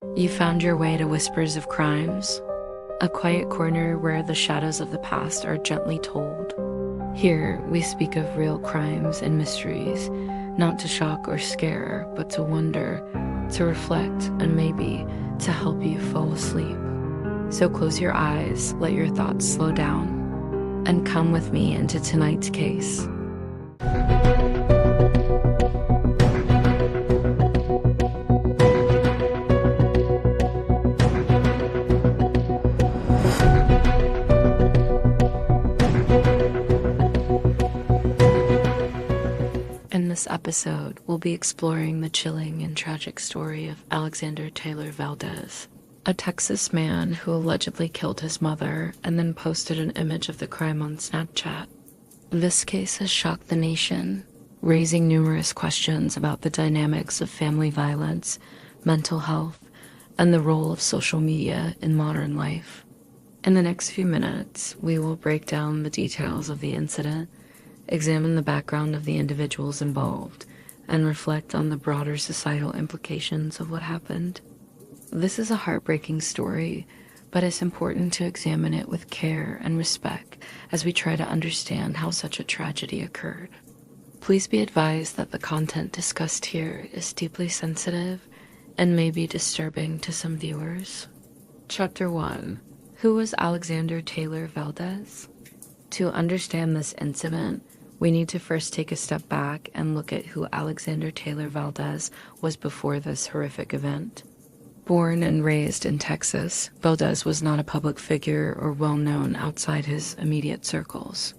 You found your way to Whispers of Crimes, a quiet corner where the shadows of the past are gently told. Here, we speak of real crimes and mysteries, not to shock or scare, but to wonder, to reflect, and maybe to help you fall asleep. So close your eyes, let your thoughts slow down, and come with me into tonight's case. In this episode, we'll be exploring the chilling and tragic story of Alexander Taylor Valdez, a Texas man who allegedly killed his mother and then posted an image of the crime on Snapchat. This case has shocked the nation, raising numerous questions about the dynamics of family violence, mental health, and the role of social media in modern life. In the next few minutes, we will break down the details of the incident, examine the background of the individuals involved, and reflect on the broader societal implications of what happened. This is a heartbreaking story, but it's important to examine it with care and respect as we try to understand how such a tragedy occurred. Please be advised that the content discussed here is deeply sensitive and may be disturbing to some viewers. Chapter 1. Who was Alexander Taylor Valdez? To understand this incident, we need to first take a step back and look at who Alexander Taylor Valdez was before this horrific event. Born and raised in Texas, Valdez was not a public figure or well-known outside his immediate circles.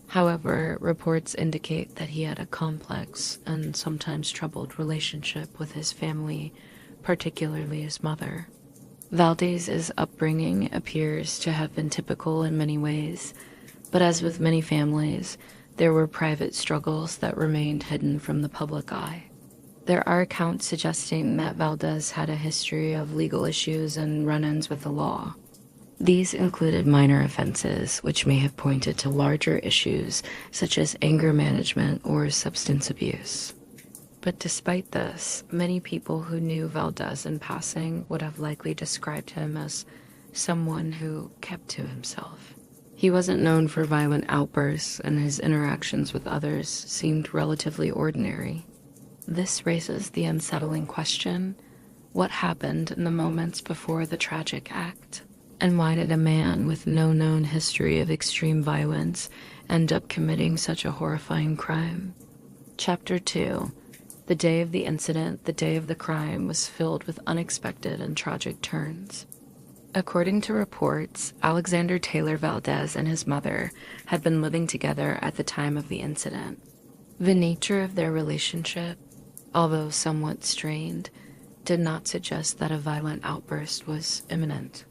However, reports indicate that he had a complex and sometimes troubled relationship with his family, particularly his mother. Valdez's upbringing appears to have been typical in many ways, but as with many families, there were private struggles that remained hidden from the public eye. There are accounts suggesting that Valdez had a history of legal issues and run-ins with the law. These included minor offenses, which may have pointed to larger issues such as anger management or substance abuse. But despite this, many people who knew Valdez in passing would have likely described him as someone who kept to himself. He wasn't known for violent outbursts, and his interactions with others seemed relatively ordinary. This raises the unsettling question: what happened in the moments before the tragic act? And why did a man with no known history of extreme violence end up committing such a horrifying crime? Chapter 2. The day of the incident, the day of the crime, was filled with unexpected and tragic turns. According to reports, Alexander Taylor Valdez and his mother had been living together at the time of the incident. The nature of their relationship, although somewhat strained, did not suggest that a violent outburst was imminent.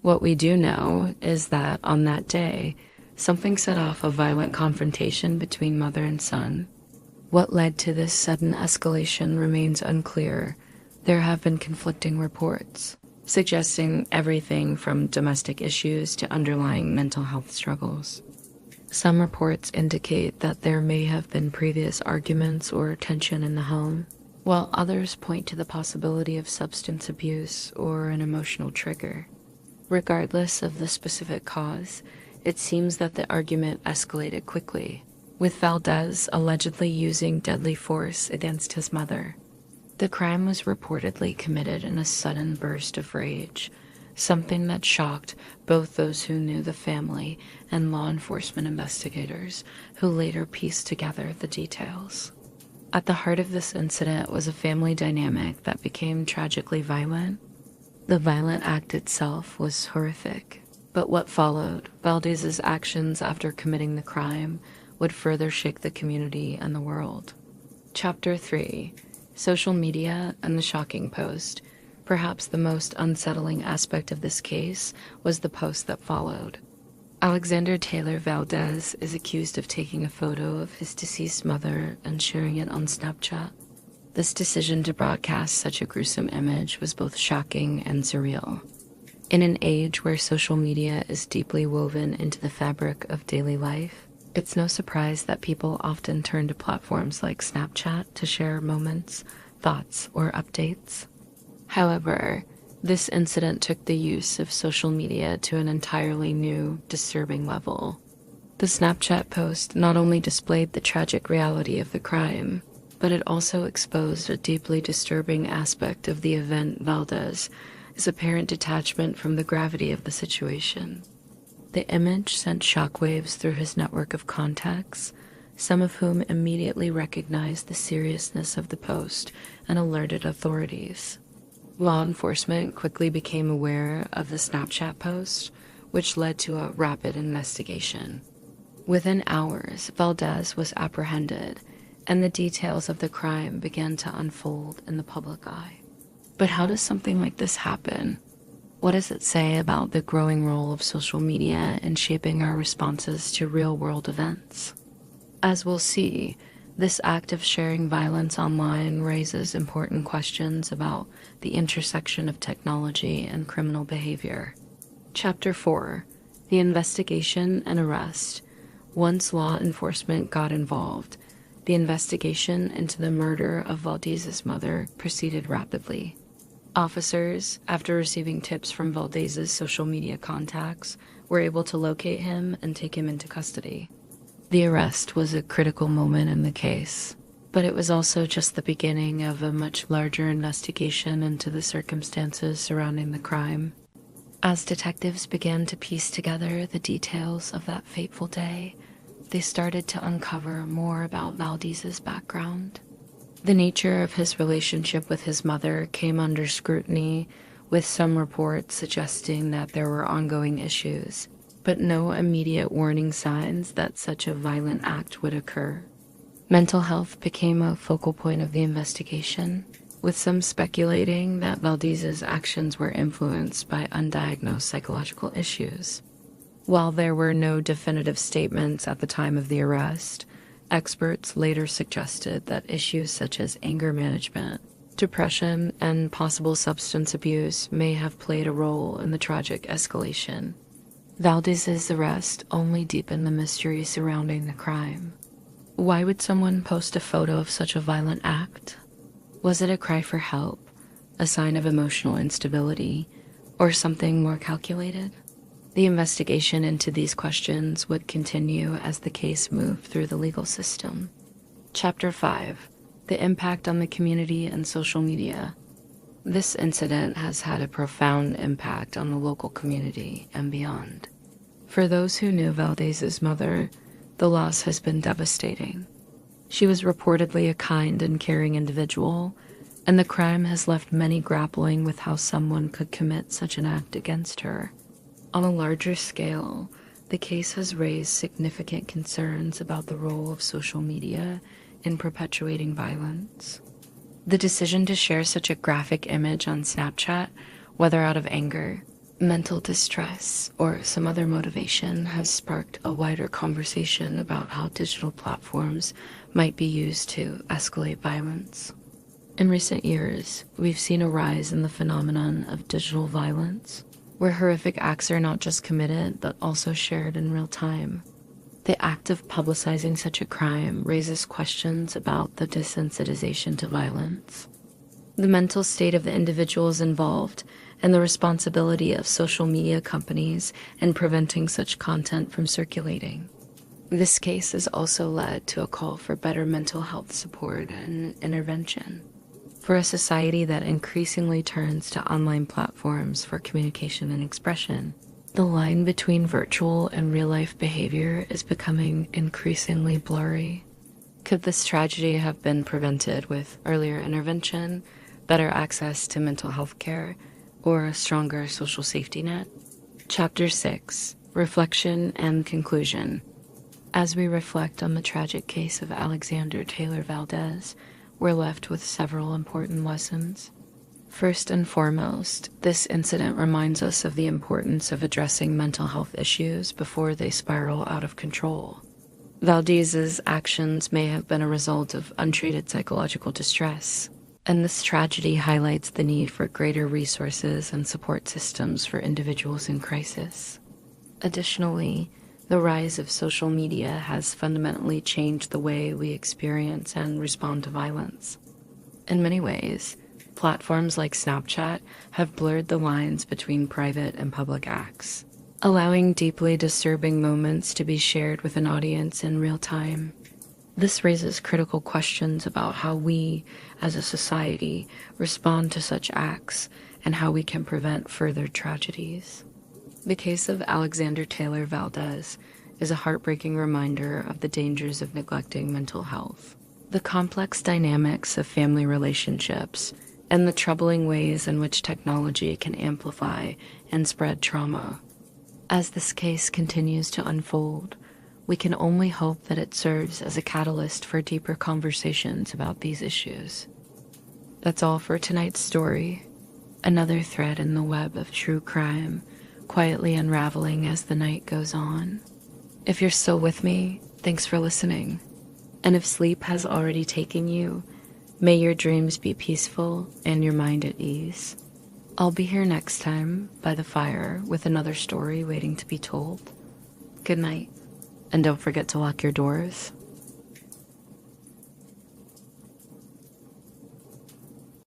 What we do know is that on that day, something set off a violent confrontation between mother and son. What led to this sudden escalation remains unclear. There have been conflicting reports, suggesting everything from domestic issues to underlying mental health struggles. Some reports indicate that there may have been previous arguments or tension in the home, while others point to the possibility of substance abuse or an emotional trigger. Regardless of the specific cause, it seems that the argument escalated quickly, with Valdez allegedly using deadly force against his mother. The crime was reportedly committed in a sudden burst of rage, something that shocked both those who knew the family and law enforcement investigators, who later pieced together the details. At the heart of this incident was a family dynamic that became tragically violent. The violent act itself was horrific, but what followed, Valdez's actions after committing the crime, would further shake the community and the world. Chapter 3. Social media and the shocking post. Perhaps the most unsettling aspect of this case was the post that followed. Alexander Taylor Valdez is accused of taking a photo of his deceased mother and sharing it on Snapchat. This decision to broadcast such a gruesome image was both shocking and surreal. In an age where social media is deeply woven into the fabric of daily life, it's no surprise that people often turn to platforms like Snapchat to share moments, thoughts, or updates. However, This incident took the use of social media to an entirely new, disturbing level. The Snapchat post not only displayed the tragic reality of the crime, but it also exposed a deeply disturbing aspect of the event. Valdez' apparent detachment from the gravity of the situation. The image sent shockwaves through his network of contacts, some of whom immediately recognized the seriousness of the post and alerted authorities. Law enforcement quickly became aware of the Snapchat post, which led to a rapid investigation. Within hours, Valdez was apprehended, and the details of the crime began to unfold in the public eye. But how does something like this happen? What does it say about the growing role of social media in shaping our responses to real-world events? As we'll see, this act of sharing violence online raises important questions about the intersection of technology and criminal behavior. Chapter 4. The Investigation and Arrest. Once law enforcement got involved, the investigation into the murder of Valdez's mother proceeded rapidly. Officers, after receiving tips from Valdez's social media contacts, were able to locate him and take him into custody. The arrest was a critical moment in the case, but it was also just the beginning of a much larger investigation into the circumstances surrounding the crime. As detectives began to piece together the details of that fateful day, they started to uncover more about Valdez's background. The nature of his relationship with his mother came under scrutiny, with some reports suggesting that there were ongoing issues, but no immediate warning signs that such a violent act would occur. Mental health became a focal point of the investigation, with some speculating that Valdez's actions were influenced by undiagnosed psychological issues. While there were no definitive statements at the time of the arrest, experts later suggested that issues such as anger management, depression, and possible substance abuse may have played a role in the tragic escalation. Valdez's arrest only deepened the mystery surrounding the crime. Why would someone post a photo of such a violent act? Was it a cry for help, a sign of emotional instability, or something more calculated? The investigation into these questions would continue as the case moved through the legal system. Chapter 5. The Impact on the Community and Social Media. This incident has had a profound impact on the local community and beyond. For those who knew Valdez's mother, the loss has been devastating. She was reportedly a kind and caring individual, and the crime has left many grappling with how someone could commit such an act against her. On a larger scale, the case has raised significant concerns about the role of social media in perpetuating violence. The decision to share such a graphic image on Snapchat, whether out of anger, mental distress, or some other motivation, has sparked a wider conversation about how digital platforms might be used to escalate violence. In recent years, we've seen a rise in the phenomenon of digital violence, where horrific acts are not just committed, but also shared in real time. The act of publicizing such a crime raises questions about the desensitization to violence, the mental state of the individuals involved, and the responsibility of social media companies in preventing such content from circulating. This case has also led to a call for better mental health support and intervention. For a society that increasingly turns to online platforms for communication and expression, the line between virtual and real-life behavior is becoming increasingly blurry. Could this tragedy have been prevented with earlier intervention, better access to mental health care, or a stronger social safety net? Chapter 6. Reflection and Conclusion. As we reflect on the tragic case of Alexander Taylor Valdez, we're left with several important lessons. First and foremost, this incident reminds us of the importance of addressing mental health issues before they spiral out of control. Valdez's actions may have been a result of untreated psychological distress, and this tragedy highlights the need for greater resources and support systems for individuals in crisis. Additionally, the rise of social media has fundamentally changed the way we experience and respond to violence. In many ways, Platforms like Snapchat have blurred the lines between private and public acts, allowing deeply disturbing moments to be shared with an audience in real time. This raises critical questions about how we, as a society, respond to such acts and how we can prevent further tragedies. The case of Alexander Taylor Valdez is a heartbreaking reminder of the dangers of neglecting mental health, the complex dynamics of family relationships, and the troubling ways in which technology can amplify and spread trauma. As this case continues to unfold, we can only hope that it serves as a catalyst for deeper conversations about these issues. That's all for tonight's story. Another thread in the web of true crime, quietly unraveling as the night goes on. If you're still with me, thanks for listening. And if sleep has already taken you, may your dreams be peaceful and your mind at ease. I'll be here next time by the fire with another story waiting to be told. Good night. And don't forget to lock your doors.